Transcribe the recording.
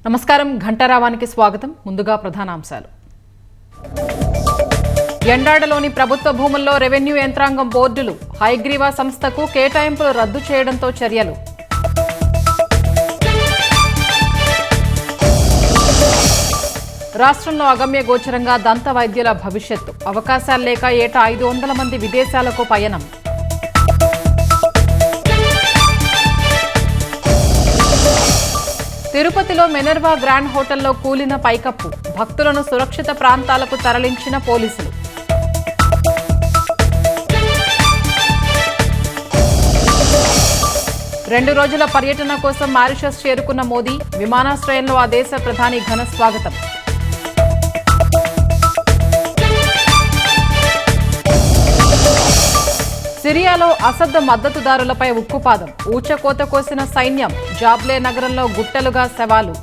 నమస్కారం ఘంటారావానికి స్వాగతం. ముందుగా ప్రధానాంశాలు. ఎండాడలోని ప్రభుత్వ భూముల్లో రెవెన్యూ యంత్రాంగం బోర్డులు, హైగ్రీవా సంస్థకు కేటాయింపులు రద్దు చేయడంతో చర్యలు. రాష్ట్రంలో అగమ్య గోచరంగా దంత వైద్యుల భవిష్యత్తు, అవకాశాలు లేక ఏటా 500 మంది విదేశాలకు పయనం. తిరుపతిలో మినర్వా గ్రాండ్ హోటల్లో కూలిన పైకప్పు, భక్తులను సురక్షిత ప్రాంతాలకు తరలించిన పోలీసులు. రెండు రోజుల పర్యటన కోసం మారిషస్ చేరుకున్న మోదీ, విమానాశ్రయంలో ఆ దేశ ప్రధాని ఘన స్వాగతం. సిరియాలో అసద్ మద్దతుదారులపై ఉక్కుపాదం, ఊచకోత కోసిన సైన్యం, జాబ్లే నగరంలో గుట్టలుగా శవాలు.